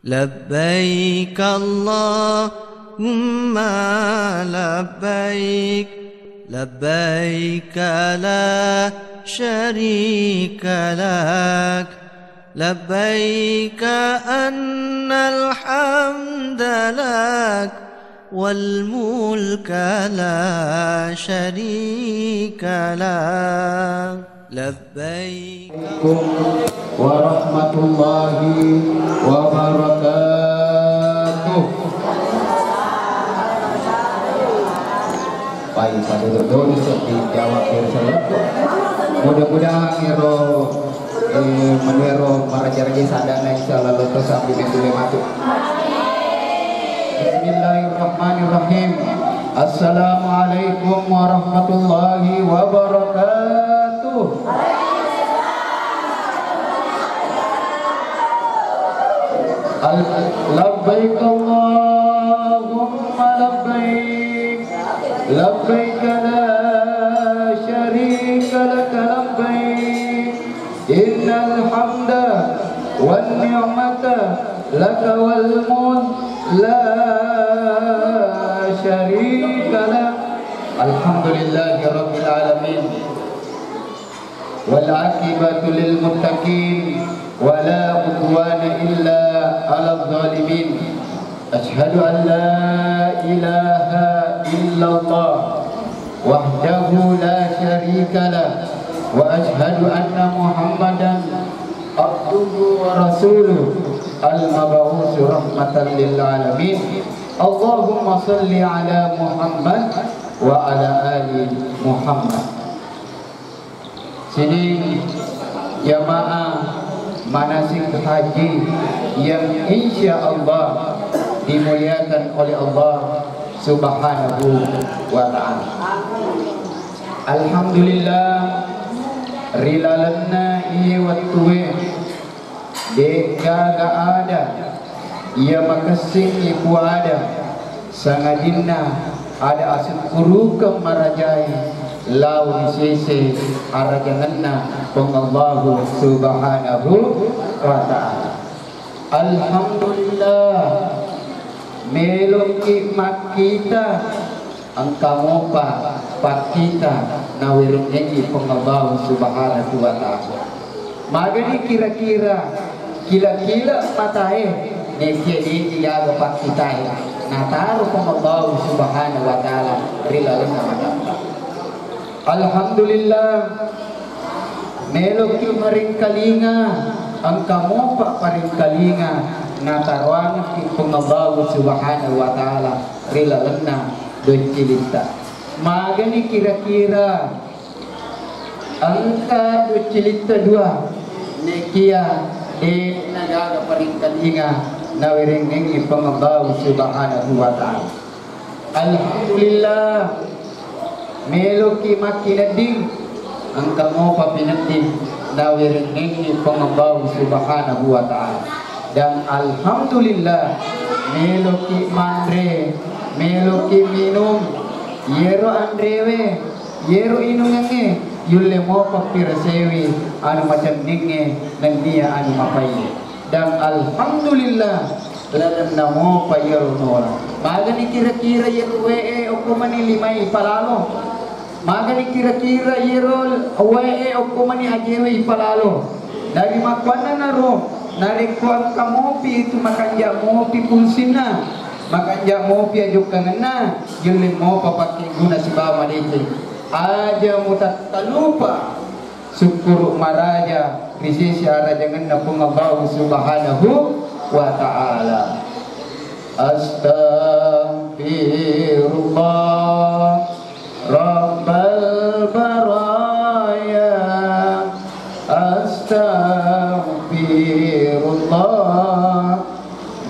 لبيك اللهم لبيك لبيك لا شريك لك لبيك أن الحمد لك والملك لا شريك لك لبيك ورحمة الله وبركاته. Baik, pada dulu dijawab bersama. Mudah-mudahan hero menero para jargi sadana insyaallah terus sampai mentule matu. Bismillahirrahmanirrahim. Assalamualaikum warahmatullahi wabarakatuh. Labbaik Allahumma labbaik labbaik la syarika lak labbaik innal hamda wan ni'mata lak wal mulk la syarika lak. Alhamdulillahi rabbil alamin wal aqibatu lil muttaqin wala udwana illa 'alal zalimin. Asyhadu an la ilaha illallah wahdahu la syarika lah wa asyhadu anna Muhammadan abduhu wa rasuluh al-mab'uts rahmatan lil alamin. Allahumma shalli ala Muhammad wa ala ali Muhammad. Sini jamaah manasik haji yang insya Allah dimuliakan oleh Allah Subhanahu wa ta'ala. Alhamdulillah rilalana iya wattuwe deka ga ada ia makasing iku ada sangadinna ada asin kuruka marajai lau nisese arajanganna pengallahu subhanahu wa ta'ala. Alhamdulillah melok ikmat kita angkamo pa kita nawirung ini pengallahu subhanahu wa ta'ala. Magani kira-kira kila-kila matae nekia di jaga pak kita nataru pengallahu subhanahu wa ta'ala rilalana mata. Alhamdulillah melok maring kalinga ang kamu pak paring kalinga nataruan ki pengallahu subhanahu wa ta'ala rilalana docilita. Magani kira-kira angka docilita dua nekia di nagaga paring kalinga nawiring ning pengallahu subhanahu wa ta'ala. Alhamdulillah meloki makinading ang kamo papinading nawiring ning pengallahu subhanahu wa ta'ala. Dan alhamdulillah meloki mandre meloki minum yero andrewe yero inungange yulle mo papirasewi anu macam ninge nang dia anu mapai. Dan alhamdulillah ladan namo payero nora magani kira-kira yero we okumani limai palalo magani kira-kira yero we okumani ajewe palalo dari makwana naro narikuan kamopi itu makanja mopi pulsina makanja mopi ajuk kangana yulle mo papaki guna si bawa dite aja mutat talupa syukur maraja risisi arajangan na pengallahu subhanahu wa ta'ala. Astaghfirullah rabbal baraya astaghfirullah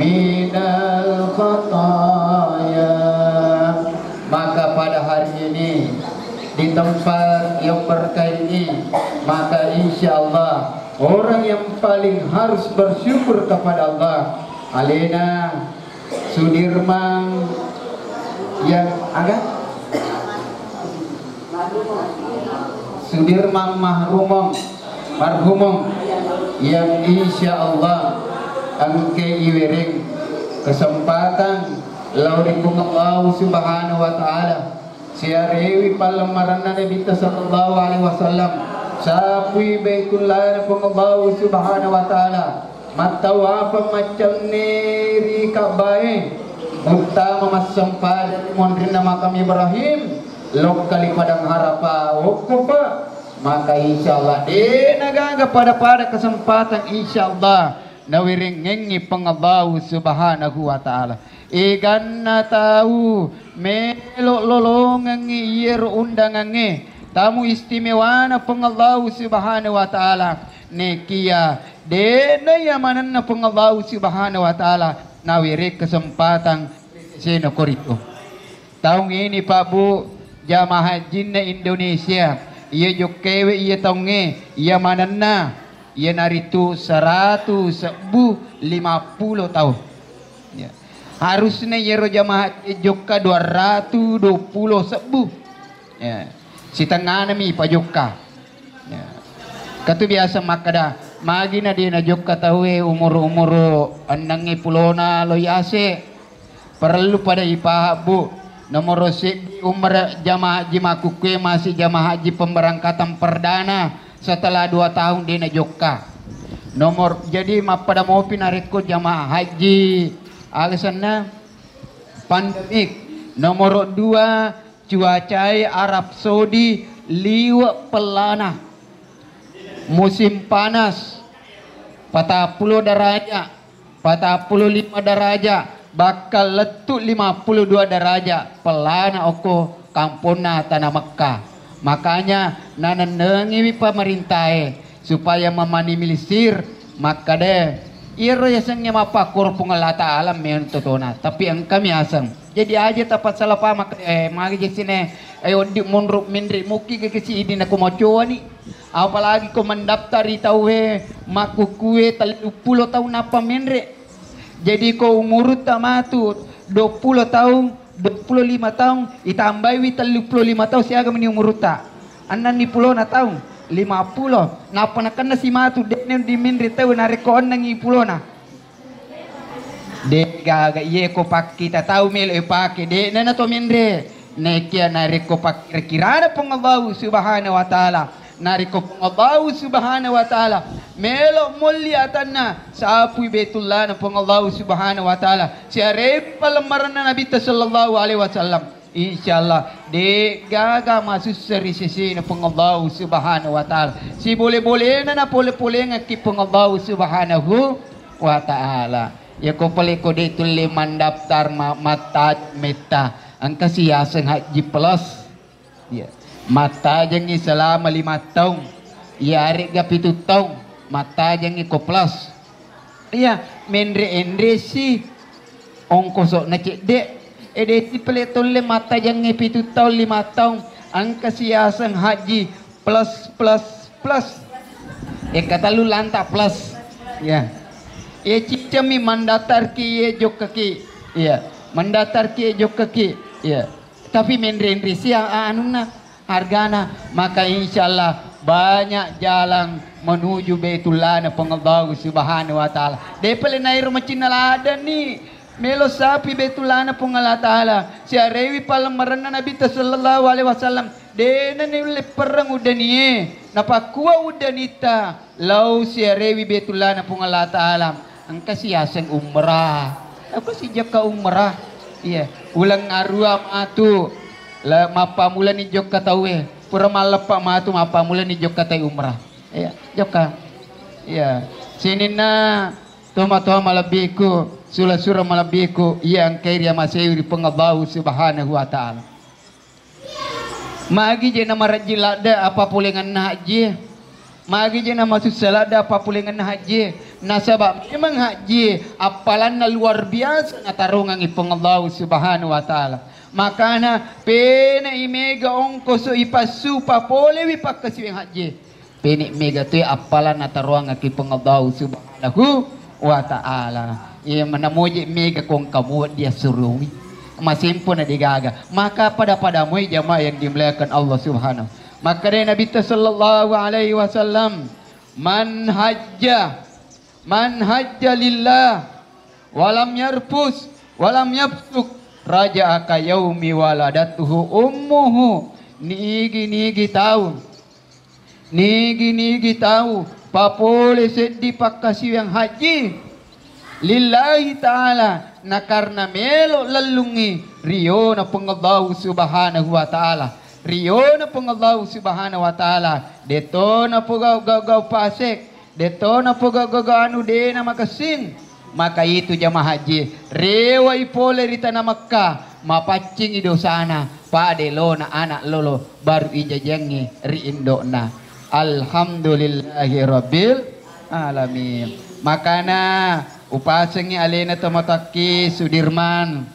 minal khataya. Maka pada hari ini di tempat yang berkah ini, maka insya Allah orang yang paling harus bersyukur kepada Allah Alena Sudirman yang agak Sudirman marhumong yang insya Allah angke iwering kesempatan laurikum Allah subhanahu wa ta'ala siarewi palamaran Nabi sallallahu alaihi wasallam sapui baitullah Allah subhanahu wa ta'ala matawapa macam neri kabai utama masampada mondrina makam Ibrahim lokali padang harapa wokupa maka insyaallah nagaga pada kesempatan insyaallah nawiring ngengi pengabaw subhanahu wa ta'ala igan na tahu melok lolongan iyer undangan tamu istimewa na pengabaw subhanahu wa ta'ala nekia ya manan na pengabaw subhanahu wa ta'ala nawiring kesempatan sino korito tahun ini Pak Bu jamaah haji na Indonesia iya jokewe iya taunge iya manana iya naritu 150 tahun ya. Harusnya iya jamaah joka 220 sebu ya. Si tengah nami Pak Joka ya. Katu biasa makada magi na dia na joka tawe umur anangi pulona loyase perlu pada ipah Bu nomor umur jamaah haji makukwe masih jamaah haji pemberangkatan perdana setelah 2 tahun dia na joka nomor jadi pada mau pinareko jamaah haji alasannya pandemik nomor 2 cuaca Arab Saudi liwat pelana musim panas 40 derajat 45 derajat bakal letuk 52 derajat pelana oko kampuna tanah Mekah makanya nanenengi pemerintah supaya meminimalisir maka deh iro yasangnya mapakur pengelata alam yang totona tapi yang kami asang jadi aja tapat salah pamak magi sini ayo di munruk mindri muki ke kesi ini aku mau coba nih apalagi ko mendaftari tahu maku kue 30 tahun apa mindri jadi kau umur tamatu 20 tahun 25 tahun itambahi 35 tahun siaga meni umur ta anan ni pulo na tahun 50 napa nakan na si matu denen di mindri tahu nareko nang ipulo na de gaga iye ko pak kita tahu melo ipake de nana to mindri nekia nareko pak kirana Allah subhanahu wa ta'ala nariko Allah subhanahu wa ta'ala melo mulia tanna sapui Baitullah na Allah subhanahu wa ta'ala siare palamaran na Nabi sallallahu alaihi wasallam insyaallah de gaga masuk seri sisi na Allah subhanahu wa ta'ala si boleh-boleh na boleh-boleh ngaki Allah subhanahu wa ta'ala ya ko pale ko de tulle mandaftar mata meta angka siaseng haji plus ya mata jangi selama 5 tahun ya arek gapitu tahun mata jangi koplas iya mendre si ongkosok na cek dek edeti peleton le mata jangi pitu tahun 5 tahun angka siasang haji plus kata lu lanta plus ya cicami mandatar ki jok kaki ya mandatar ki jok kaki ya tapi mendre si anuna hargana maka insyaallah banyak jalan menuju Baitullah na Allah subhanahu wa ta'ala depele nair macin ada nih melo sapi Baitullah na Allah ta'ala si arewi palamaran na Nabi sallallahu alaihi wasallam dena ni perang udanie napakua udanita lau si arewi Baitullah na Allah ta'ala angka siasang umrah apa si jaka umrah iya ulang arua matu la mapa mula ni jok katawe pura malapa matu mapa mula ni jok katai umrah ya joka ya sini na toma malabiku sura malabiku yang kairia masih pengabau subhanahu wa ta'ala magi je nama rajilada apa pulengan haji magi je nama susalada apa pulengan haji nasabab memang haji apalan na luar biasa na tarungan pengabau subhanahu wa ta'ala makana pena imega ongkoso ipasu papole wipak kasiweng haji pena mega tu apalan ataruang aki pengabau subhanahu wa ta'ala ia menamuji mega kong kamu dia surungi masih pun ada digaga maka pada mui jamaah yang dimuliakan Allah subhanahu maka dari Nabi sallallahu alaihi wasallam man hajja Man hajja lillah walam yarfus walam yafsuk raja'a ka yaumi waladatuhu ummuhu. Nigi tahu papole seddi pakasi yang haji lillahi ta'ala na karena melo lalungi riyo na pengallahu subhanahu wa ta'ala. Riyo na pengallahu subhanahu wa ta'ala deto na pugau pasek, deto na pugau anu de na makasin. Maka itu jamaah haji rewa ipole rita na Makkah mapacing ido sana pade lo na anak lolo baru ijajangi ri indona. Alhamdulillahi rabbil alamin. Makana upasengi alena tomataki Sudirman.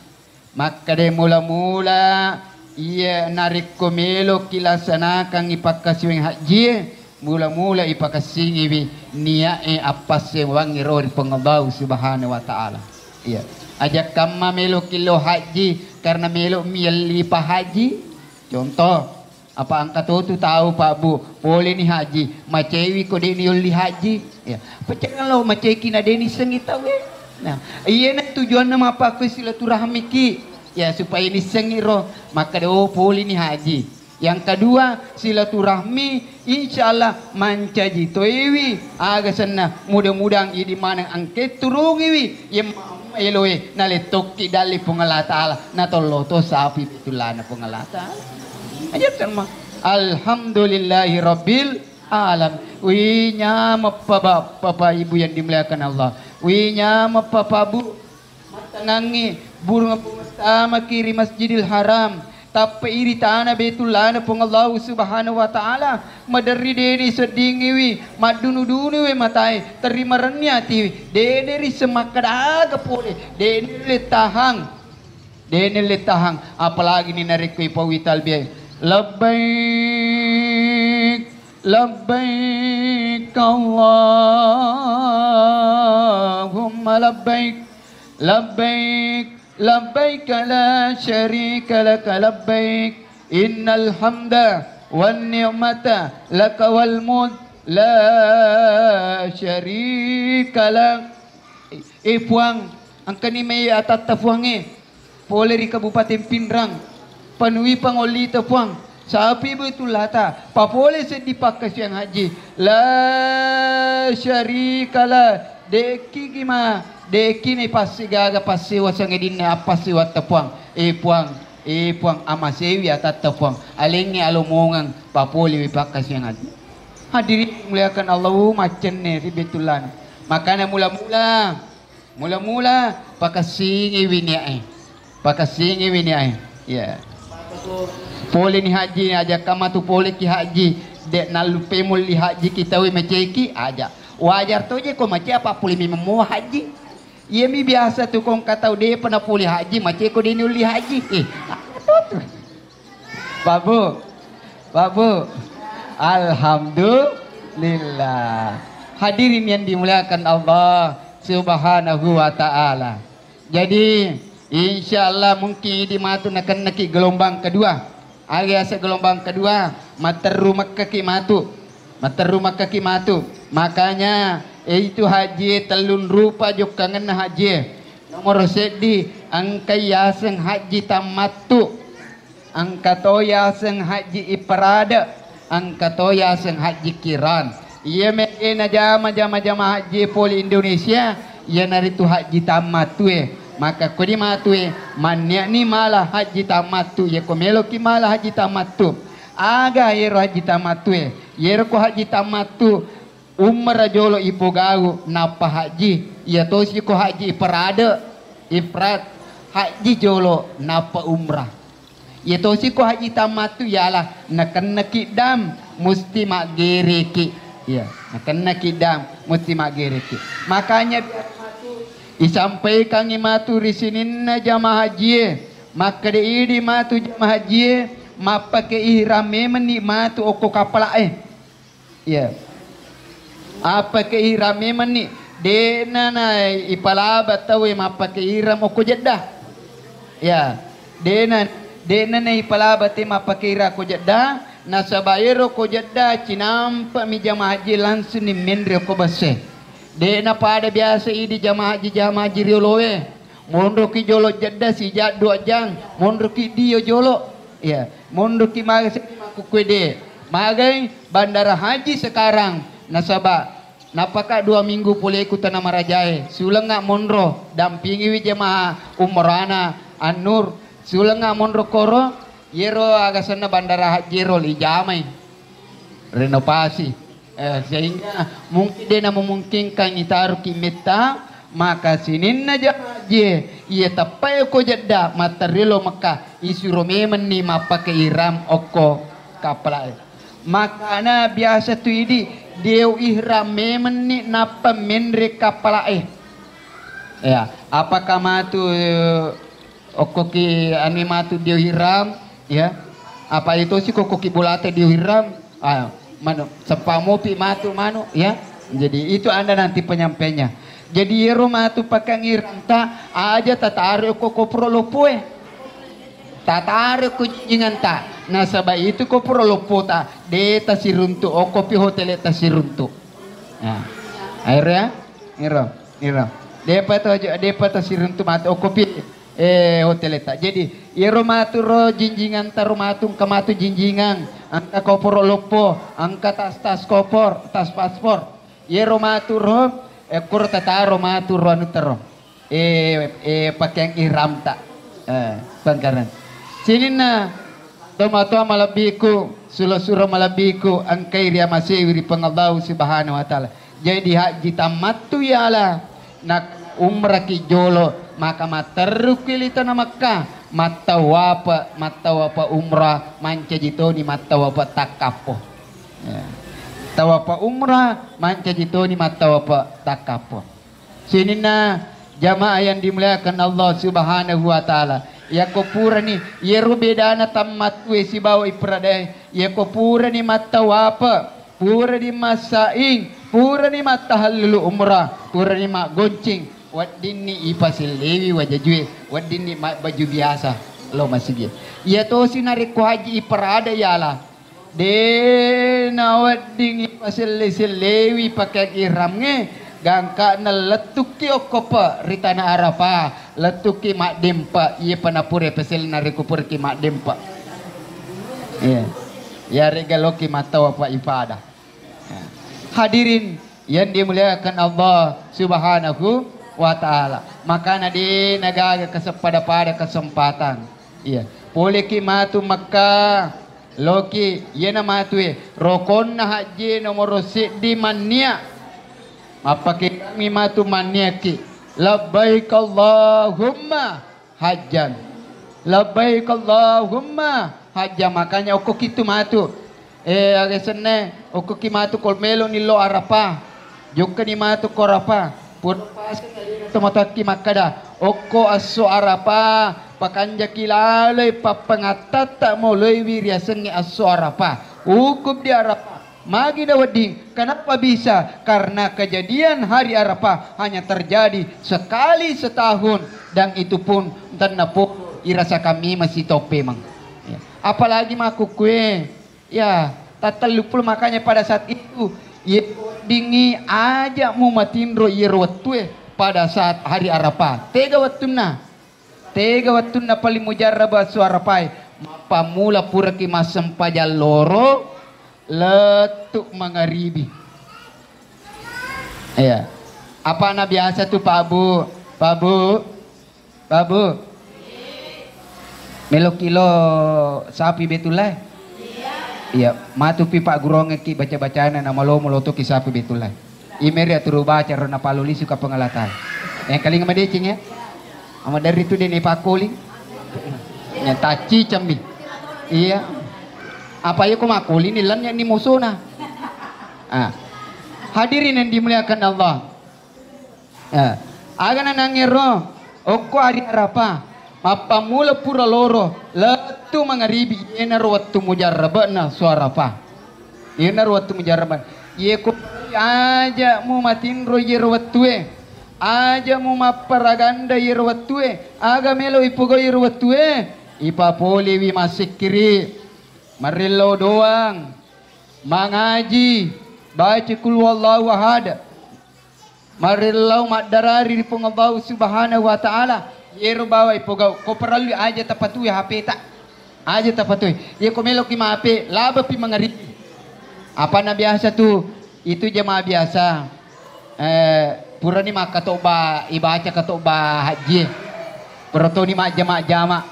Maka de mula-mula ia narik komelo kilasanakan ipakasiwing haji. Mula-mula ipakasingi niae apas wangi roh pengallahu subhanahu wa ta'ala. Iya. Ajak kama melo kilo haji karena melo mieli haji. Contoh, apa angkat tu tahu Pak Bu, boleh ni haji, macewi ko deni uli haji. Ya. Percaya lo maceki na deni sengita we. Nah, iya na tujuan nama apa ke silaturahmi ki. Ya supaya ni sengiro, maka do boleh ni haji. Yang kedua silaturahmi insyaallah mancaji toiwi aga sana mudah-mudahan idi manang angket turungiwi yang eloe naletok dali pengala taala na tolloto sapi bitulana pengala taala ayat sama alhamdulillahi rabbil alam. Wi nyama papa ibu yang dimuliakan Allah, wi nyama papa bu matangangi burung pertama kiri Masjidil Haram tapi iri tanah betulana pengallahu subhanahu wa ta'ala madari deni sedingiwi madunu-dunu we matai terima renyati deni semakadaga pole deni letahang apalagi ni narikui pawital biay labbaik labbaik Allahumma labbaik labbaik labbaik la syarika laka labbaik innal hamda wan ni'mata laka wal mulk la syarika lak. Puang angkani may atata puange pole ri Kabupaten Pinrang panui pangolita puang sapi betul lata papole seddi pakkas yang haji la syarika la deki gima deki ni pasti gaga pasti wasang edin ni apa si wat tepuang puang amasewi atat tepuang alengi alomongang papoli wipakas yang haji. Hadirin muliakan Allah macen ni ribetulan. Makanya mula-mula pakasingi wini ai ya poli ni haji aja kama tu poli ki haji dek nalupe muli haji kita we meceki aja wajar tu je ko macam apa poli memang haji. Ia mi biasa tu kong kata dia pernah pulih haji macam ko dia uli haji. Babu. Alhamdulillah. Hadirin yang dimuliakan Allah subhanahu wa ta'ala. Jadi insyaallah mungkin di matu akan neki gelombang kedua. Alias gelombang kedua materu Makkah ki matu. Makanya itu haji telun rupa juk kangen haji nomor seddi angka yaseng haji tamatu angka toya seng haji iparada angka toya seng haji kiran iya mena jama haji poli Indonesia iya naritu haji tamatu maka kodi matu mannya ni malah haji tamatu ya komelo ki malah haji tamatu aga yero haji tamatu yero ko haji tamatu umar jolo ipogau napa haji ya tosi ko haji iparada ifrat haji jolo napa umrah ya tosi ko haji tamatu yalah nakan nakidam musti magereki ya nakan nakidam musti magereki. Makanya disampaikan imatu risinin jamaah haji maka di matu jamaah haji mapa ke ihrame menikmatu oko kapala ya apa ke ihrame meni dena na ipalaba tawe mapa ke ihram oko jeddah ya dena na ipalaba te mapa ke ihram ko jeddah na sabayero ko jeddah cinampa mi jamaah haji langsung ni mendre ko base De na pada biasa ini jamaah haji riolowe. Mondro ki jolo Jeddah si jadua jang. Mondro ki dio jolo. Ya, mondro ki magai kukwede. Magai bandara haji sekarang nasaba. Napaka 2 minggu pulih ikutan nama rajae. Sulang ngak mondro dampingi wi jamaah umrana An-Nur. Sulang ngak mondro koro yero agasana bandara haji rol ijamai. Renovasi. Sehingga mungkin dia memungkinkan itaruh kimita maka sinin na je ia tapai ko Jeddah matarilo Mekah isuro memen ni mapake ihram oko kapal maka na biasa tu idi deu ihram memen ni napa menre kapal ya apakah matu oko ki animatu deu ihram ya apa itu sih koko ki bulate deu ihram mano sepamopi matu mano ya jadi itu anda nanti penyampainya jadi yero matu pakai ngiranta aja tatario koko prolopoe tatario kunjingan ta nasaba itu ko prolopo ta deta siruntu o kopi hotel eta siruntu ya akhirnya iro depa ta siruntu matu o kopi hotel eta jadi yero matu ro jinjingan ta rumatung kamatu jinjingan angka kopor lopo angka tas kopor tas paspor yero matu ro kur tataro matu ro anu tero pakaian ihram ta pangkaran sinin na tomato malabiku sulo malabiku angkai ria masih wiri pengallahu subhanahu wa taala jadi haji tamat tu yala nak umrah ki jolo maka matarukilita na Makkah matawapa umrah manca jitoni matawapa takapo ya. Tawapa umrah manca jitoni matawapa takapo sinina jamaah yang dimuliakan Allah subhanahu wa ta'ala ya kopura ni yeru bedana tamat we si bawa ipradai ya kopura ni matawapa pura ni masaing pura ni matahallulu umrah pura ni mak goncing wadini ipasil lewi wajajue wadini baju biasa lo masih ya to sinari ko haji iparada yala de na wading ipasil lewi pakai ihram nge gangka na letuki okopa ritana Arafah letuki mak dempa iya panapure pesel nari kupur ki mak dempa ya regaloki mata apa ibadah hadirin yang dimuliakan Allah subhanahu wa ta'ala maka di nagaga pada kesempatan iya boleh ki matu Makkah loki yena matu rokon na haji nomor di mania apa kami matu mania ki labbaik Allahumma hajjan labbaik Allahumma hajjan makanya oko kitu matu agesene oko ki matu kolmelo nilo Arafah juga ni matu korapa pur tomataki makada oko aso Arafah pakanja kilalay papangatata mo loy wiriasen ni aso Arafah hukum di Arafah magi dawading kenapa bisa karena kejadian hari Arafah hanya terjadi sekali setahun dan itu pun tanpa irasa kami masih tope mang ya. Apalagi maku kue ya tatalupul makanya pada saat itu ya dingi aja mu matindro yerwatue pada saat hari Arafah tega wattuna paling mujarrab Arafah pamula pura ki masem pajal loro letuk mangaribi ya apa na biasa tu Pak Bu melo kilo sapi betulai iya matu pipa guronge ki baca-bacaan nama lo moloto ki sapi betulai imeri aturu baca rona paluli suka pengalatan yang kali ngemadecing ya ama dari itu dene pakoli nya taci cambi iya apa ya ko makoli nilan ni musona hadirin yang dimuliakan Allah agana nangero oko hari Arafah mapamula pura loro letu mangaribi yenar waktu mujarrabana suarafah yenar waktu mujarraban ye ko aja mu matinro yer watue aja mu maparaganda yer watue aga melo ipugo yer watue ipapoli wi masikiri marilo doang mangaji baca kul wallahu ahad Marilau madarari di Allah subhanahu wa ta'ala. Yero bawa ipogau. Ko perlu aja tapatu ya HP tak. Aja tapatu. Ye ko melok ki HP. Laba pi mangari. Apa na biasa tu? Itu jemaah biasa. Pura ni mak katoba ibaca katoba haji. Pura ni mak jama.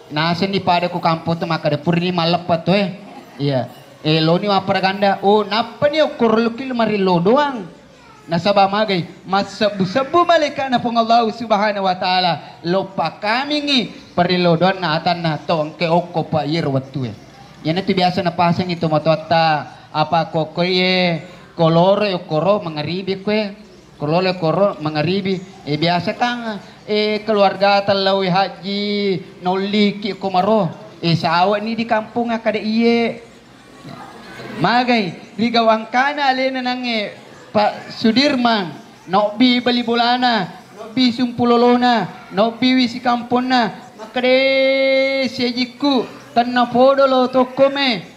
Nasa ni pada ku kampo tu maka pura ni malepat tu Iya. Lo ni mapaganda. Oh, napa ni ukur lukil marilo doang. Nasaba magay masabu-sabu malika na pong Allah subhanahu wa ta'ala lupa kami ngi perilodoan na atan na to ang keoko pa yirwatu yan ito biasa na pasang ito matota apa kokoye koloro yokoro mangaribi kwe koloro yokoro mangaribi biasa kang keluarga talawi haji noliki kumaro sa awa ni di kampung kada iye magay rigawang kana alena nange Pak Sudirman, nobi bali bulana, nobi sumpulolona, nobi wisi kampona, makade sejiku tanna podolo tokome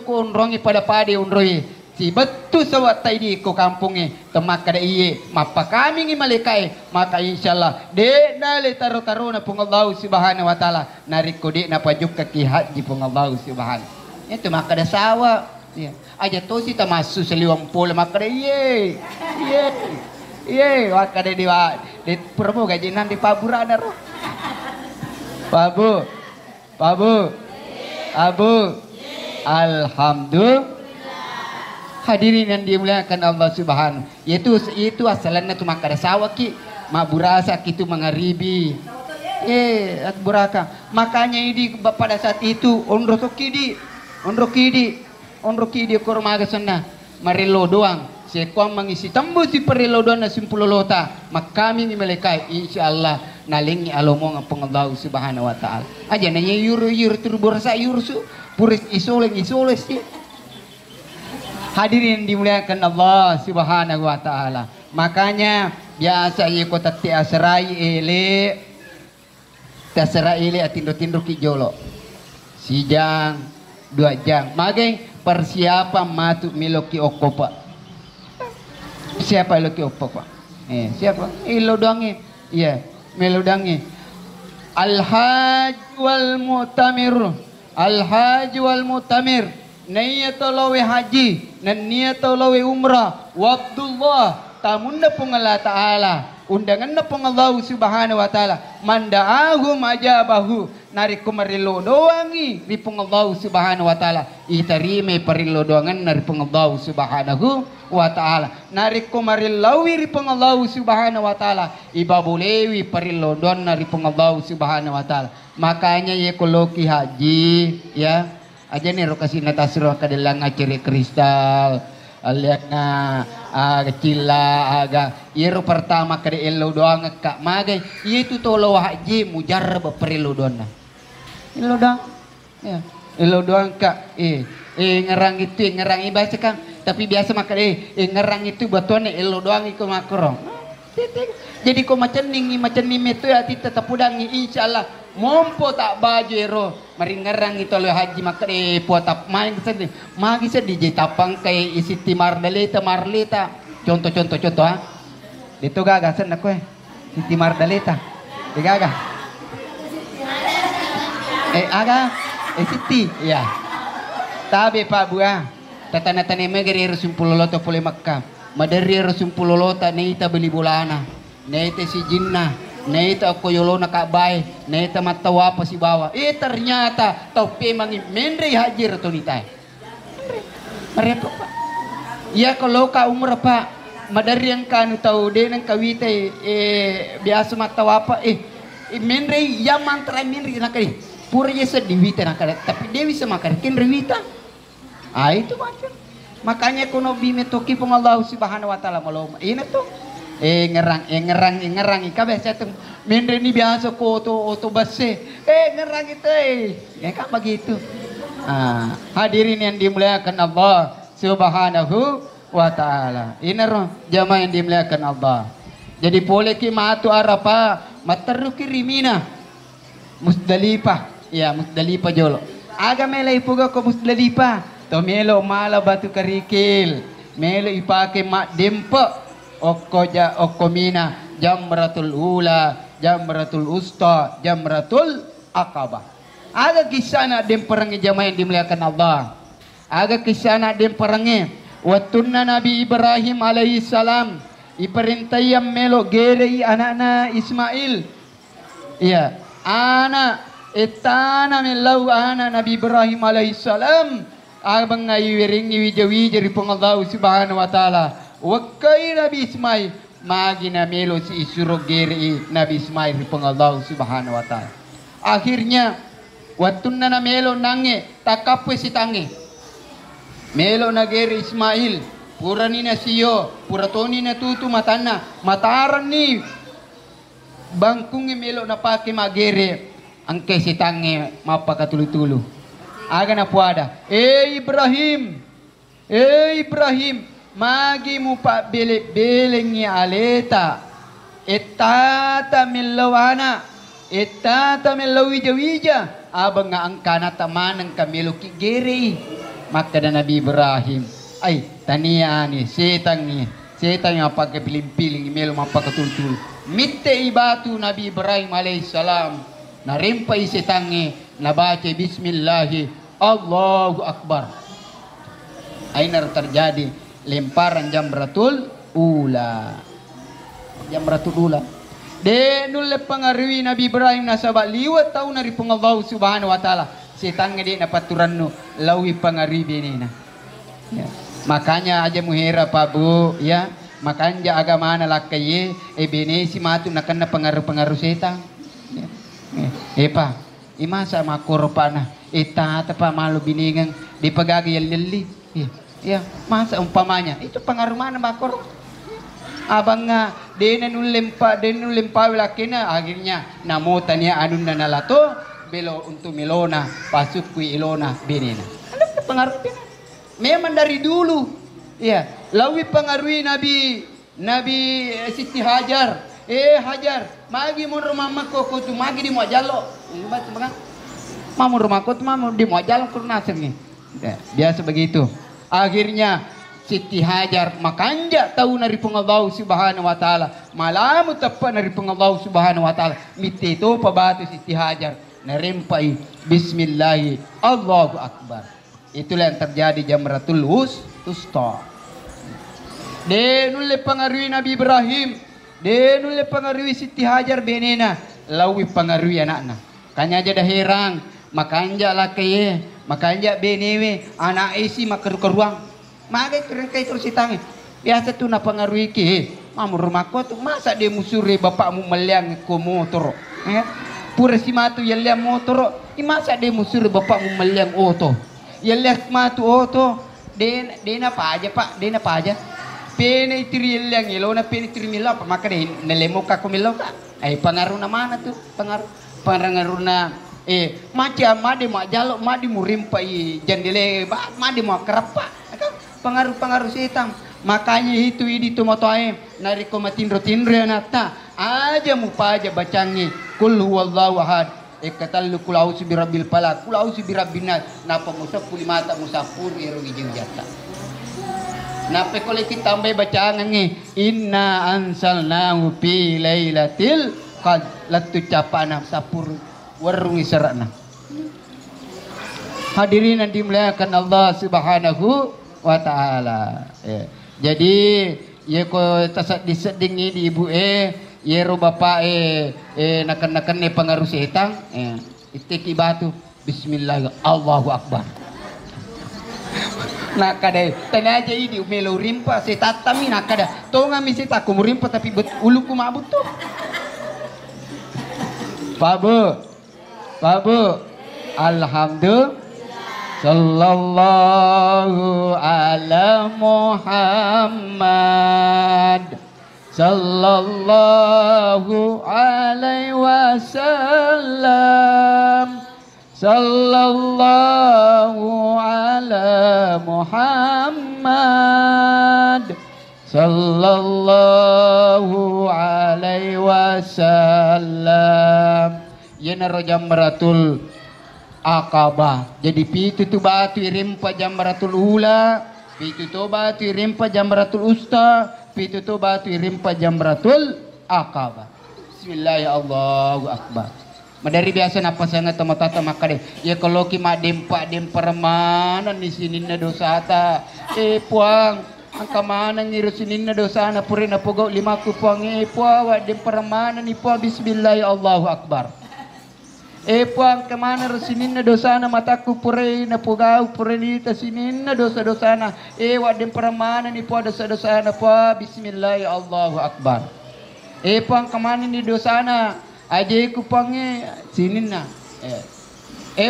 ko unrongi pada pade unroi. Si betu sawat taidi ko kampunge, temakada iye, mapa kami ngi malekai, maka insyaallah de dale taro na pung Allah subhanahu wa taala, nariko de na pajuk kaki haji pung Allah subhanahu. Itu makada sawa. Ya. Aja to si tamasu sa 50 makada ye makada di promo gajinan di pabura na ro pabu alhamdulillah hadirin yang dimuliakan Allah subhanahu itu asalannya tu makada sawaki maburasa kitu mangaribi buraka makanya ini pada saat itu ondro kidi kormaga sana marilo doang sekwang mangisi tambu si perilo doang na simpulolota makami ni malekai insyaallah nalingi alomong ang Allah subhanahu wa ta'ala aja nanya yuru turbursa yursu puris isoleng si hadirin dimuliakan Allah subhanahu wa ta'ala makanya biasa ye kota ti asrai ele atindo kijolo sijang 2 jam mageng persiapan matu miloki okopa siapa loki okopa siapa ilo doangi iya melo dangi al haj wal mutamir niyatulawi haji dan niyatulawi umrah wabdullah tamunda pung Allah ta'ala undangan na pung Allah subhanahu wa ta'ala manda'ahum ajabahu nari kumarilo doangi di pung Allah subhanahu wa ta'ala itarime parilo doangan nari pung Allah subhanahu wa ta'ala nari kumarilawi di pung Allah subhanahu wa ta'ala ibabulewi parilo doan nari pung Allah subhanahu wa ta'ala makanya ye koloki haji ya aja nih rokasi natasro kadalang aciri kristal aliak na kecila aga iro pertama kada elo doang kak magay itu tolo haji mujarab perilo doang elo doang ya elo doang kak ngerang itu ngerang ibasa kang tapi biasa maka ngerang itu batuan elo doang iko makrong jadi ko macam ni itu ya tetap udang insyaallah mompo tak baju ero mari ngerang itu lo haji maka potap main sedih magi sedih je tapang kay isiti marlita contoh ha dito gaga sen ako siti marlita digaga siti ya tabi pa buah tatana-tani megeri rusumpulolota pole makka madari rusumpulolota neita beli bulana neita si jinnah Neita ako yolo nakabay, neita matawa pa si bawa. Ternyata tau pemangi mendri haji rato nitay. Mereka pa. Ya kalau ka umrah pa, madari ang kanu tau din ang kawitay biasa matawa pa mendri ya mantra mendri nakari. Pura yesa diwita nakari, tapi dewi sama kari kin rewita. Itu macam. Makanya kuno bime toki pong Allah subhanahu wa ta'ala maloma. Ina to. Ngerang ikabe sa itong mendri ni biasa ko auto base ngerang itu kan begitu hadirin yang dimuliakan Allah subhanahu wa ta'ala ini roh jamaah yang dimuliakan Allah jadi boleh ki matu arapa mataru kirimina Musdalifah ya Musdalifah jolo aga melay puga ko Musdalifah to melo mala batu karikil melo ipake mak dempa okko mina jamratul ula, jamratul usta, jamratul aqabah. Ada kisah nak dem perangi jamaah yang dimuliakan Allah. Ada kisah nak dem perangi wattunna Nabi Ibrahim alaihi salam iperintayam melo gerei anakna Ismail. Iya, anak etana melau anak Nabi Ibrahim alaihi salam abang ngai wiringi wija-wija ri Allah subhanahu wa taala. Wakai Nabi Ismail magina melo si isuro gerei Nabi Ismail ri Allah subhanahu wa taala. Akhirnya wattunna na melo nange takapwe si tange. Melo na gere Ismail purani na siyo puratoni na tutu matana mataran ni bangkungi melo na pake magere ang si tange mapakatulu-tulu. Aga na puada. Ibrahim, Ibrahim, magi mo pa beleng ni aleta. Etata milawana, etata milawija-wija. Abang nga ang kanataman ng kamilo kigiri. Maka na Nabi Ibrahim. Ay, taniya ni, setang yang pagkapiling-piling, melo mapakatul-tul. Mitte ibatu Nabi Ibrahim alaihissalam. Narimpay setangi, nabaca bismillahi. Allahu Akbar. Ainar terjadi lemparan jamratul ula. Jamratul ula. Denul pengaruhi Nabi Ibrahim nasabak liwat tahun dari Allah subhanahu wa ta'ala. Setan ngedi na paturan no lawi pengaruhi benina. Ya. Makanya aja muhera Pak Bu ya. Makanya agama na lakaye benesi matu nakana pengaruh-pengaruh setan. Ya. Pak, imasa makorpana. Ita apa malu biningan dipagagi yalili. Ya, masa umpamanya itu pengaruh mana bakor? Abang nga denul lempa lakina akhirnya namutan ya anun na nalato belo untuk milona pasuk kui ilona benena. Ada pengaruh benena. Memang dari dulu. Ya, lawi pengaruhi Nabi Siti Hajar. Hajar, magi mun rumah mako tu magi di mo jalo. Baca bang. Mamu rumahku tuh mamu di mau jalan kurna nih. Biasa begitu. Akhirnya Siti Hajar makanja tahu dari Allah subhanahu wa ta'ala. Malamu tepat dari Allah subhanahu wa ta'ala. Miti itu pabatu Siti Hajar. Nerempai bismillahi Allahu Akbar. Itulah yang terjadi jamratul usta. Denule pengaruhi Nabi Ibrahim. Denule pengaruhi Siti Hajar benena. Lawi pengaruhi anaknya. Kanya aja dah herang. Makanja lah kaya, makanja benewe, anak isi makeruang, magai kerengkai terus tangi. Biasa tu na pengaruhi ke, mamu rumah kau tu masa dia musuri bapakmu meliang ko motor, pura si matu yeliang motor, masa dia musuri bapakmu meliang oto, yeliang matu oto, dena apa aja pak, dena apa aja, pena itri yeliang yelo na pena itri milau, maka deh nelemo kaku milau kak, pengaruh na mana tu pengaruh na macam madi mau jaluk madi mau rimpai jendele madi mau kerapa pengaruh setan makanya itu ini tu motoe nari komatin rotinre nata aja mupa aja bacangi kul huwallahu ahad ekatal kul auzu birabbil falaq kul auzu birabbin nas napa musaful mata musafur irugi jeung jata napa kalau kita tambah bacaan ni inna ansalnahu fi lailatil qadr latu capana sapur warungi serakna. Hadirin yang dimuliakan Allah subhanahu wa ta'ala. Jadi ya ko tasat disedingi di ibu ya ro bapak nakan-nakan pengaruh setan itiki batu bismillah Allahu Akbar. Nakada tanya aja ini melo rimpa setatami nakada tonga misi tak kumurimpa tapi ulu kumabut tuh. Babu, alhamdulillah, sallallahu ala Muhammad, sallallahu alaihi wasallam, sallallahu ala Muhammad, sallallahu alaihi wasallam. Yana jamratul Aqabah. Jadi pitu tu batu rimpa jamratul ula, pitutubatu rimpa jamratul usta, pitutubatu rimpa jamratul aqabah. Bismillah, Allahu akbar. Madari biasa napa sangat tama-tata makade. Ya kalau ki madempa permanan di sini na dosa ta. Puang angka mana ngiru sini na dosa na puri na pugau 5 ku puang puang wa dem permanan ni puang. Bismillah, Allahu akbar. Puang kemana resinin na dosa na mataku pure na pugau pure ni tasinin na dosa na wadem permana ni puang dosa na puang. Bismillah, Allahu akbar. Puang kemana ni dosa na aje ku puang sinin na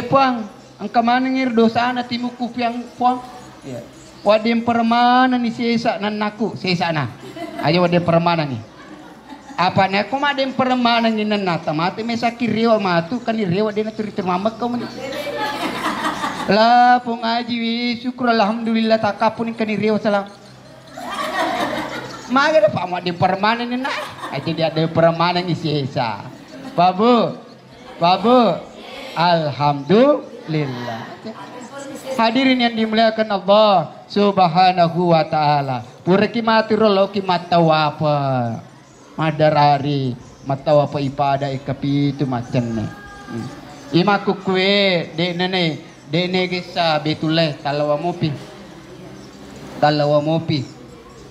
puang ang kemana ngir dosa na timuku piang puang wadem permana ni sesa nan naku sesa na aje wadem permana ni apa na ko madem permana ni nan nata mate me sakir rewa matu kan rewa dena cerita mamak kau ni la pung aji wi syukur alhamdulillah takapun kan rewa salam maga pa madem permana ni na aje dia ada permana ni sesa babu alhamdulillah. Hadirin yang dimuliakan Allah Subhanahu wa taala. Pura kimatirolo kimatawapa. Madarari matawapa ipada ikapitu macam ni. Ima kukwe de nene gesa betuleh talawa mopi.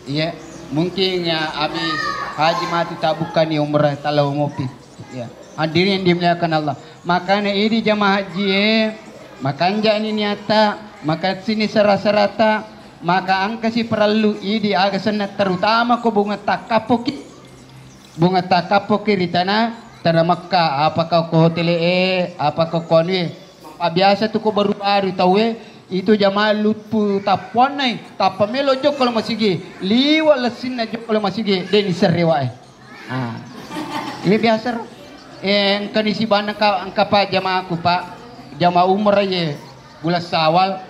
Iya, mungkin ya habis haji mati tabukan ni umrah talawa mopi. Ya. Hadirin yang dimuliakan Allah. Makanya ini jamaah haji makanja ini niata maka sini serata maka angka si perlu ini agak senat terutama ko bunga takapoki di tanah Makkah apakah ko hotel apakah ko ni biasa tu ko baru-baru tahu itu jamaah lupu taponai tapamelo jok kalau masigi liwa lesin jok kalau masigi deni serewa ini biasa yang kondisi bana angka pak jamaah aku pak jamaah umrah ye bulan Syawal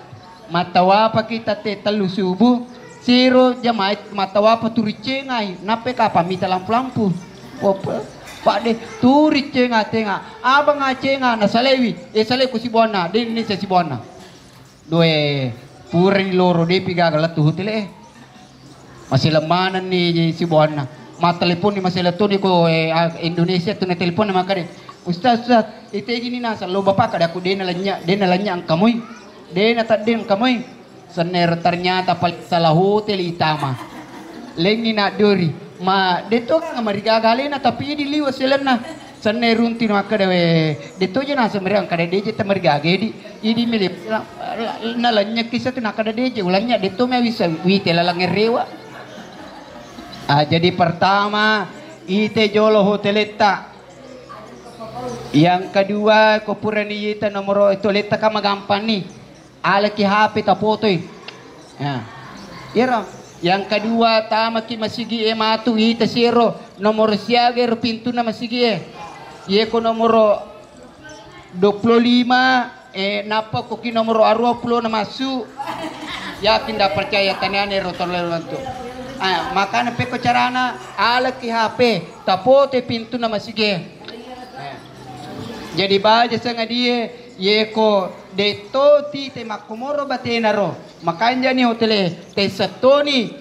matawa pa kita te telu subuh siro jamaah matawa pa turi cengai nape kapa mita lampu pak de turi cenga tenga abang cenga na salewi sale ku si bona de ni si bona doe puri loro de piga galat tu hotel masih lemanan ni si bona ma telepon ni masih leto ni ko Indonesia tu na telepon na makade Ustaz ite gini nasa lo bapak kada aku dena lanya ang kamoy dena tadin kamoy sener ternyata paling salah hotel itama lengi na dori ma deto nga marigagali na tapi di liwas sila na sener runti na kada we deto je nasa meriang kada deje ta marigage di milip na lanya kisah tu na kada deje ulanya deto me wisa wite lalang rewa jadi pertama ite jolo hoteleta. Yang kedua kopurani ita nomor itu leta kama gampang nih alaki HP ta fotoy yang kedua tama ki masigi matu ita siro nomor siaga pintu na masigi ko nomor 25 napa ko ki nomor 20 na masuk yakin dah percaya taniane rotor lewantu makana peko carana alaki HP ta fotoy pintu na masigi. Jadi baja sanga dia yeko deto ti te makomoro batenaro makanya ni hotel te satoni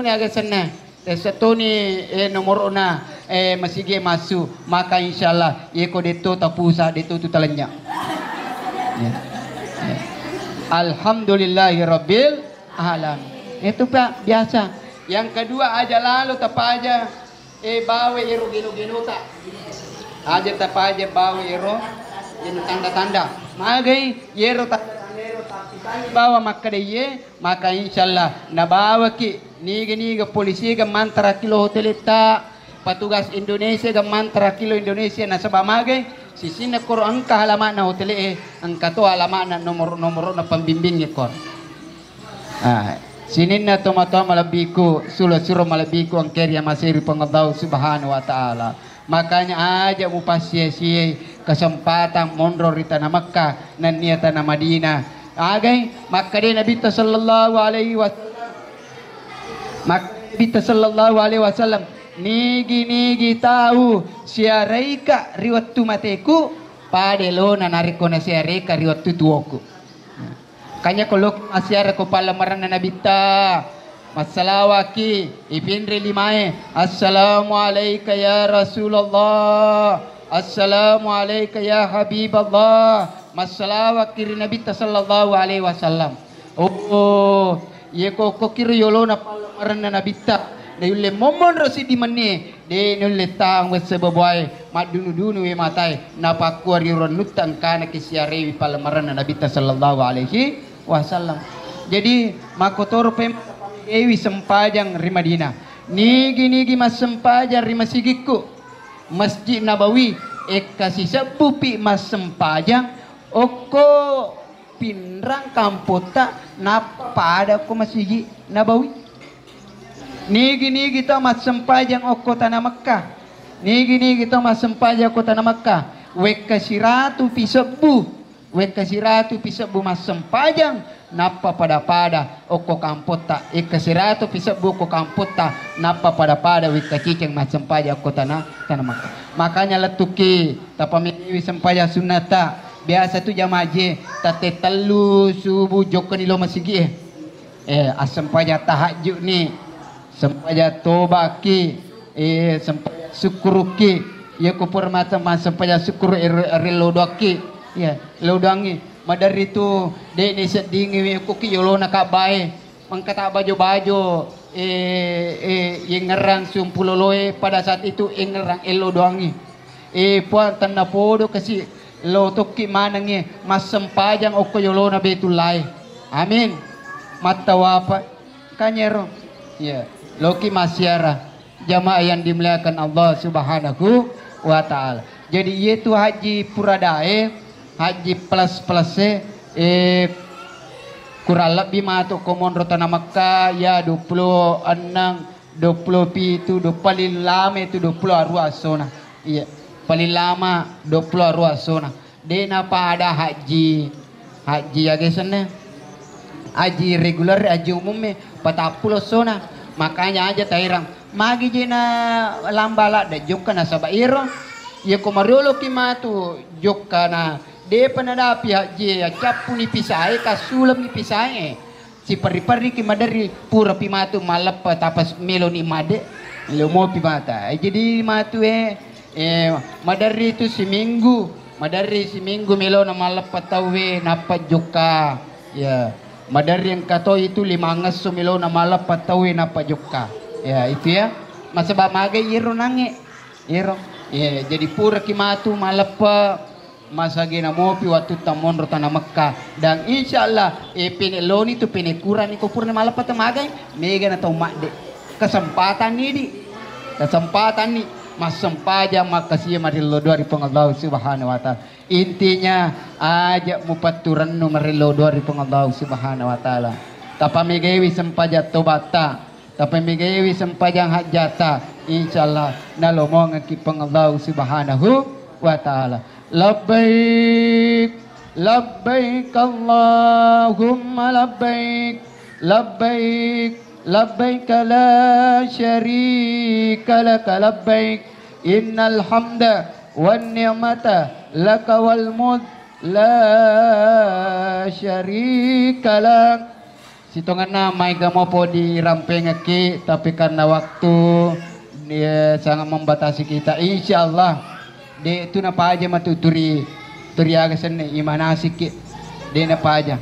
aga sana te satoni nomor ona masige masu maka insyaallah yeko deto tapusa deto tu talanya alhamdulillahirabbil alamin itu Pak biasa. Yang kedua aja lalu tapa aja bawe gino-gino tak aja tapa aja bawa ero yang tanda-tanda magai yero bawa maka deye maka insyaallah na bawa ki niga polisi ga mantra kilo hotel ta petugas Indonesia ga mantra kilo Indonesia na sabah magai sisina kor angka halaman na hotel angka to halaman na nomor na pembimbing kor sinin na toma-toma malabiku sulo malabiku ang kerja masih pengadau subhanahu wa ta'ala. Makanya aja mu pasia-sia kesempatan mondor di tanah Makkah dan niat tanah Madinah. Agai maka dia Nabi sallallahu alaihi wasallam nigi tahu siaraika riwattu mateku padelo na nariko na siaraika riwattu tuoku. Kanya kalau asyara ko palamaran na nabita. Masalawaki ipinri limae. Assalamu alayka ya Rasulullah. Assalamu alayka ya Habiballah. Masalawaki nabita sallallahu alaihi wasallam. Oh, ye ko kiri yolo na palamaran na nabita. De yulle momon rosi di mani de nulle tang sebaboy madunu-dunu we matai napa kuari ron nutan kana kisiare wi palamaran Nabi sallallahu alaihi wasallam. Jadi makotor pem ewi sempajang rimadina nigi mas sempajang rimasigiku Masjid Nabawi ekasi sepupi mas sempajang oko pinrang kampota napa ada ko Masjid Nabawi. Nigi to mas sempajang o kota na Makkah. Nigi to mas sempajang kota na Makkah. Wek kasiratu pisebu. Wek kasiratu pisebu mas sempajang. Napa pada o ko kampota. Ek kasiratu pisebu ko kampota. Napa pada wek kaciceng mas sempajang kota na Makkah. Makanya letuki. Tapamiliwi sempajang sunata. Biasa tu jamaje. Tate telu subuh jokanilo masigi. Asam pajak tahajud ni. Sempaja tobaki sempaja syukuruki ya kupur mata mas sempaja syukur relodoki ya lodangi madari tu de ni sedingi ku ki yolo nakabai mangkata baju yang ngerang sumpuloloe pada saat itu ngerang elodoangi puan tanah podo kasi lo toki manangi mas sempajang oko yolo na betulai amin mata wapa kanyero ya Loki masyara jamaah yang dimuliakan Allah Subhanahu wa taala. Jadi yaitu haji puradae, haji plus kurang lebih matu komon rotana Makkah ya 26 27 paling lama itu 20 arwasona. Iya, paling lama 20 arwasona. Dena pada haji ya guys haji regular haji umumnya 40 sona. Makanya aja tairang magi jena lambala da jokana sabairo ya komarolo kimatu jokana de panada pihak je capu ni pisai kasulam ni pisai si pari-pari ki madari pura pimatu malap tapas meloni made lo mo pimata jadi matu madari itu seminggu melona malap tawe napa joka ya madari yang kato itu 5 ngeso milo na malap patawi na pajuka ya itu ya masaba magay iro nange iro ya jadi pura kimatu malap masagi na mopi watu tamon rota na Makkah dan insyaallah pineloni tu pinekuran ko pura na malap patamagay mega na tau makde kesempatan ni mas sempaja makasih marilo dari Allah Subhanahu wa taala. Intinya ajak mupaturan no marilo dari Allah Subhanahu wa taala. Tapamigewi sempaja tobata, tapamigewi sempajang hajata. Insyaallah nalomong ki Allah Subhanahu wa taala. Labbaik labbaik Allahumma labbaik labbaik labbaik la syarika laka labbaik innal hamda wan ni'mata laka wal mulk la syarika lak. Sitongan na may gamo po di rampengaki tapi karena waktu dia sangat membatasi kita insyaallah de itu napa aja matuturi turiaga sene imanasik de napa aja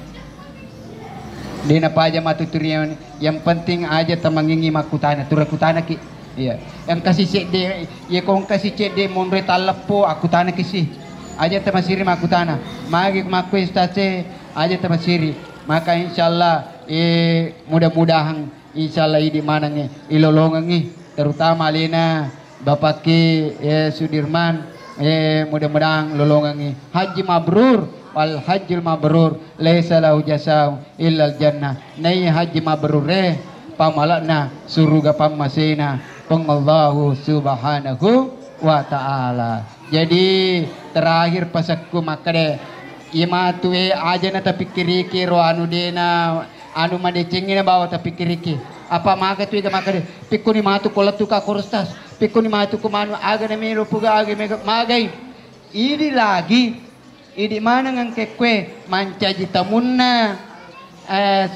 matuturi yang penting aja tamangingi makutana turakutana ki iya yang kasih cek de ya kong kasih cek de monre talapo aku tanah kisi aja tamasiri makutana magi makku istace aja tamasiri maka insyaallah mudah-mudahan insyaallah di mana nge ilolongangi terutama alena Bapak Ki Sudirman mudah-mudahan lolongangi haji mabrur wal hajjul mabrur laisa lahu jasau illal jannah nai haji mabrur pamalakna suruga pamasena pengallahu subhanahu wa ta'ala. Jadi terakhir pasakku makade imatu aja na tapi kiriki ro anu dena anu madecengina bawa tapi kiriki apa maka tu ida makade pikuni matu kolatu ka korstas pikuni matu kumanu aga na mero puga aga magai ini lagi idi mana ngang kekwe mancaji tamunna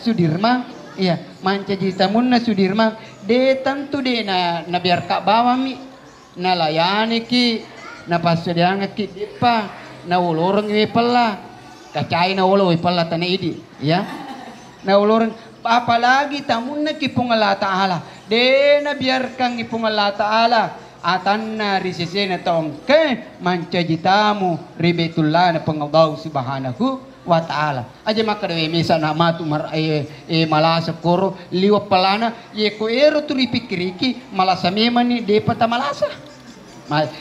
Sudirman, iya, manca jitamun na Sudirman, de tentu de na biar kak bawa mi, na layani ki, na pasediang ki dipa, na ulurang wi pala, kacai na ulo wi pala tane idi, ya, na ulurang, apalagi tamun na ki pung Allah Ta'ala, de na biarkan ki pung Allah Ta'ala, atan na risisi na taong ke manca jitamu ribetullah na pengabaw subhanahu wa ta'ala aja maka dewe misa na matu malasa koro liwa palana ye ko ero turi pikiriki malasa memani de pata malasa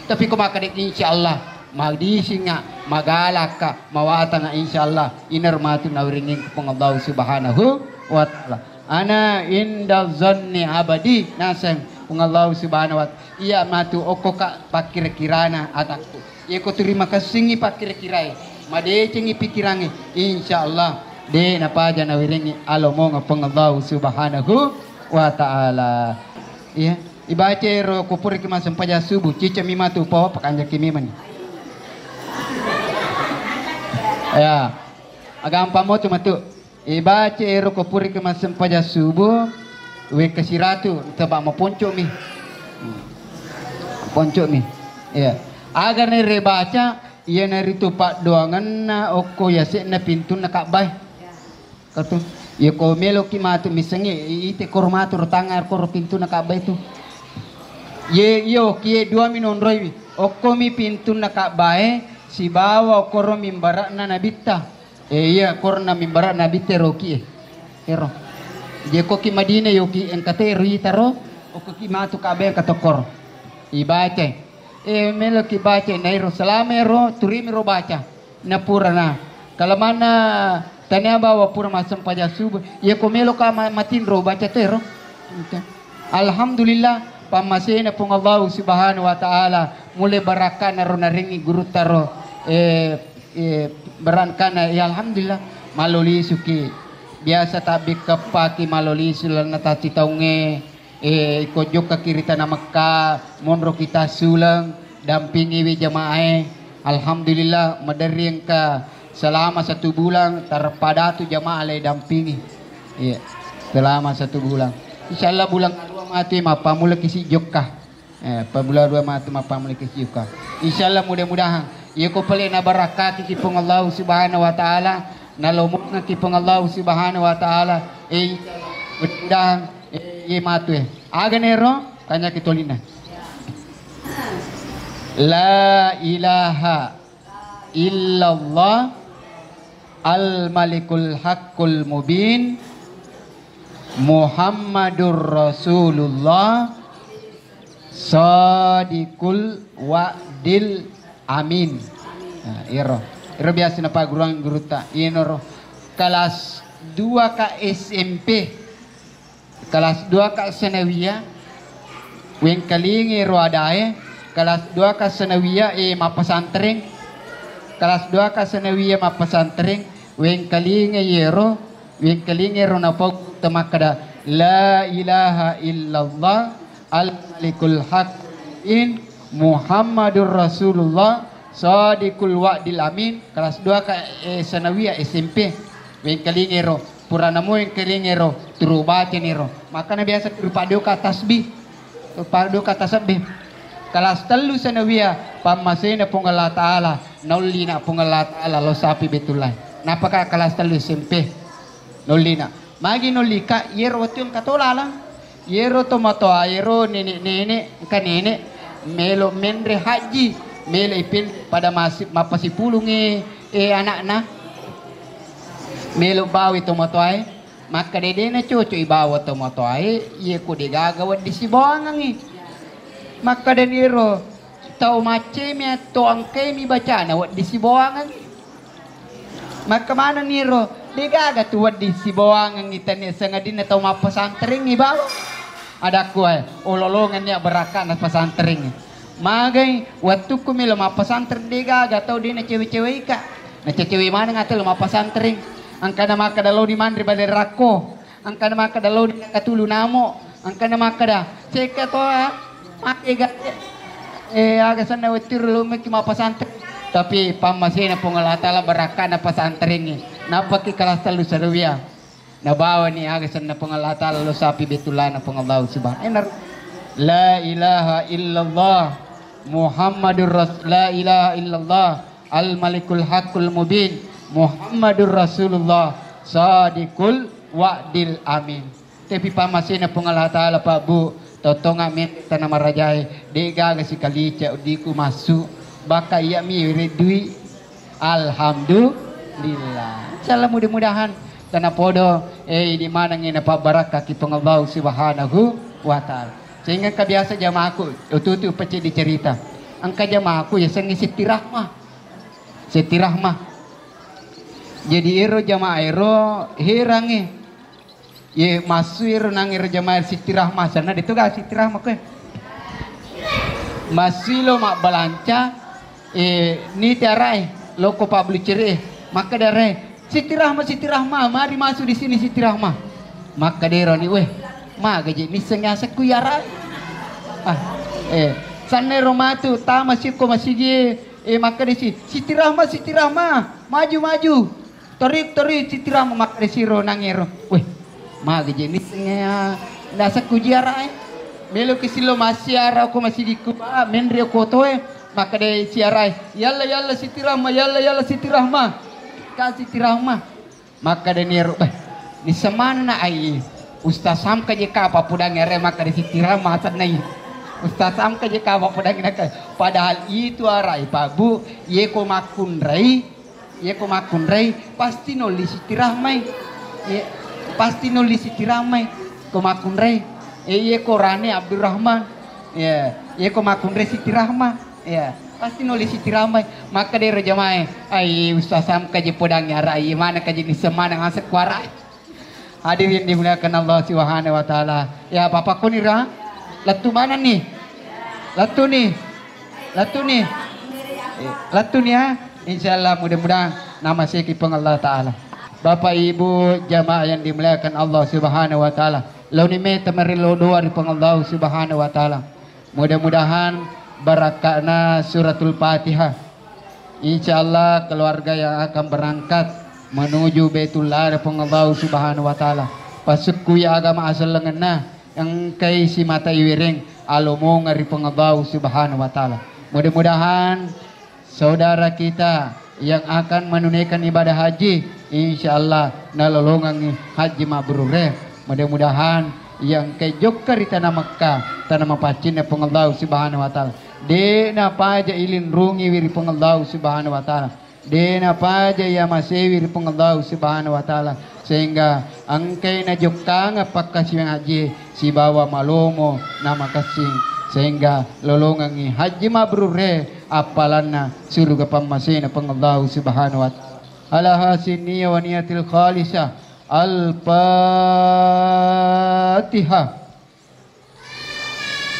tapi ko maka de insyaallah magdisi nga magalaka mawata nga insyaallah inar matu na ringin pengabaw subhanahu wa ta'ala ana inda zanni abadi nasang pengabaw subhanahu wa ta'ala iya matu oko ka pakira-kirana atakku ye ko terima kasih pakira-kirai madecengi pikirangi insyaallah de napaja na wiringi alomo nga pangallahu subhanahu wa ta'ala iya ibaca ro kupuri ki masam paja subuh cica mimatu po pakanja kimiman ya agam pamo cuma tu ibaca ro kupuri ki masam paja subuh we kasiratu tebak mo ponco mi ya agar ne rebaca iya naritu pak doangan na oko yasik na pintu na kabay katu iya ko melo ki matu misangi ite kormatu rotangar kor pintu na kabay tu ye yo ki 2 minon roy oko mi pintu na kabay si bawa koro mimbara na nabita iya kor na mimbara na bite roki ero ye ko ki madina yo ki engkate ritaro oko ki matu kabay katokor ibace melo ki baca nairo salamero turimiro baca na pura na kalamana tanya bawa pura masam paja subuh ya ko melo ka matin ro baca tero alhamdulillah pamasena pung Allah subhanahu wa ta'ala mulai baraka na ro naringi guru taro berankana ya alhamdulillah maloli suki biasa tabi kapaki maloli sulan natati taunge ko joka kirita na Mekah monro kita sulang dampingi wi jamaah alhamdulillah madari ka selama 1 bulan terpadatu jamaah le dampingi iya selama 1 bulan insyaallah bulan kedua mati mapamula kisi joka bulan 2 mati mapamula kisi joka insyaallah mudah-mudahan iya ko pale na barakat ki pung Allah subhanahu wa ta'ala na lomok na ki pung Allah subhanahu wa ta'ala mudah ye matu aganero kanya kitolina la ilaha illallah al malikul haqqul mubin Muhammadur Rasulullah sadiqul wa'dil amin iro biasa na paguruan guruta inoro kelas 2 ka SMP kelas 2 ka sanawiyah wen kalingi ro adae kelas 2 ka sanawiyah mapasantren kelas 2 ka sanawiyah mapasantren wen kalingi yero na pog tamakada la ilaha illallah al malikul haqqin Muhammadur Rasulullah sadiqul wa'dil amin kelas 2 ka sanawiyah SMP wen kalingi ro purana mo yang keringero turubati niro maka na biasa turupado ka tasbih turupado ka tasbih kelas 3 sanawiyah pamasena pung Allah Ta'ala naulina pung Allah Ta'ala lo sapi betulai napaka kelas 3 SMP naulina magi nolika yero watiun katolala yero tomato ayero nene kanene melo mendre haji melo ipin pada masih mapasipulungi anak-anak melo bawi tomatoy maka dede na cucu ibawa tomatoy ye ko de gagawad di sibangang maka deniro tau mace mi to angke mi baca na wad di sibangang maka mana niro de gaga tu wad di sibangang itane sangadin na tau mapasantring ibawa ada ko ololongan niya baraka na pasantring magay waktu ko milo mapasantring de gaga tau di na cewe-cewe ka na cewe mana ngatel mapasantring angka nama kadalo di mandri badai rako angka nama kadalo di katulu namo angka nama kada ceka to ega aga sana wetir lu meki ma pasantren tapi pamasena pong Allah taala baraka na pasantren ni napa ki kelas 3 sadawia nabawa ni agasan na Allah Ta'ala lo sapi betulan na Allah subhanahu la ilaha illallah Muhammadur Rasul, la ilaha illallah al-malikul haqqul mubin Muhammadur Rasulullah sadiqul wa'dil amin. Tapi pamasin na Allah Ta'ala pa bu totong amin tanah marajai dega si kalica diku masuk baka iya mi redui alhamdulillah. Insyaallah mudah-mudahan tanah podo di mana ngina pa barakah ki Allah subhanahu wa ta'ala. Sehingga kebiasa jamaahku itu pecah dicerita. Angka jamaahku ya sengi Siti Rahmah. Siti Rahmah. Jadi iro jamaah iro hirangi. Ye masuk iro nangir jamaah Siti Rahmah sana ditugas Siti Rahmah ke. Masih lo mak balanca ni tiarai loko pabli ceri maka darai Siti Rahmah mari masuk di sini Siti Rahmah. Maka dero ni weh ma gaji ni sengasa ku yara sanne romatu ta masih ko masih maka desi Siti Rahmah maju torik Siti Rahmah maka desi ro nangero weh ma gaji ni sengaya nasa ku yara melo kisilo masih ara ko masih di ku menrio ko toe maka de siarai yalla Siti Rahmah ka Siti Rahmah maka de nero ni semana na ai Ustaz Sam ka je ka papudang ere maka di Siti Rahmah sanai Ustaz Sam ka je ka papudang naka padahal itu arai pabu ye ko makunrai pasti noli Siti Rahmah ye pasti noli Siti Rahmah ko makunrai ye ko Rane Abdurrahman ye ko makunrai Siti Rahmah ya pasti noli Siti Rahmah maka de rejamae ai Ustaz Sam ka je podang arai mana ka je ni semana ngasak warai. Hadirin dimuliakan Allah Subhanahu wa taala. Ya papaku ni Ra. Latu mana nih? Latu nih ya. Insyaallah mudah-mudahan nama saya kipeng Allah taala. Bapak Ibu jamaah yang dimuliakan Allah Subhanahu wa taala. Launi me tamari lo doa di Allah Subhanahu wa taala. Mudah-mudahan barakahna suratul Fatihah. Insyaallah keluarga yang akan berangkat menuju Baitullah Allah Subhanahu wa taala. Pasukku ya agama asal lengena yang kai si mata iwiring alomo ngari Allah Subhanahu wa taala. Mudah-mudahan saudara kita yang akan menunaikan ibadah haji insyaallah nalolongan haji mabrur. Mudah-mudahan yang kai jokkar di tanah Mekkah tanah mapacin Allah Subhanahu wa taala. Dena paja ilin rungi wiri Allah Subhanahu wa taala. Dena paja ya masewir Allah Subhanahu wa taala sehingga angkai na jokang apakah si haji si bawa malomo nama kasing sehingga lolongangi haji mabrur apalana surga pamasina Allah Subhanahu wa taala ala hasini wa niyatil khalisah al-Fatihah.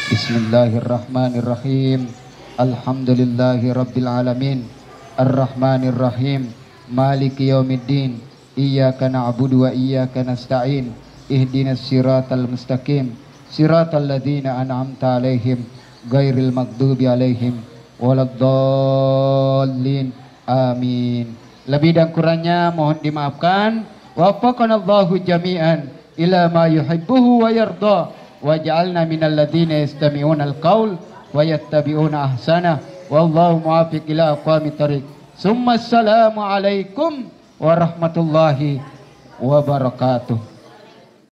Bismillahirrahmanirrahim. Alhamdulillahi rabbil alamin. Ar-Rahmanir Rahim Maliki Yaumiddin Iyyaka na'budu wa iyyaka nasta'in Ihdinas siratal mustaqim Siratal ladzina an'amta alaihim Ghairil maghdubi alaihim waladdallin. Amin. Lebih dan kurangnya mohon dimaafkan. Waffaqanallahu jami'an ila ma yuhibbuhu wa yarda waj'alna minal ladzina yastami'una al-qaul wa yattabi'una ahsana. Wallahu muwaffiq ila aqwamit thariq. Summa assalamu alaikum warahmatullahi wabarakatuh.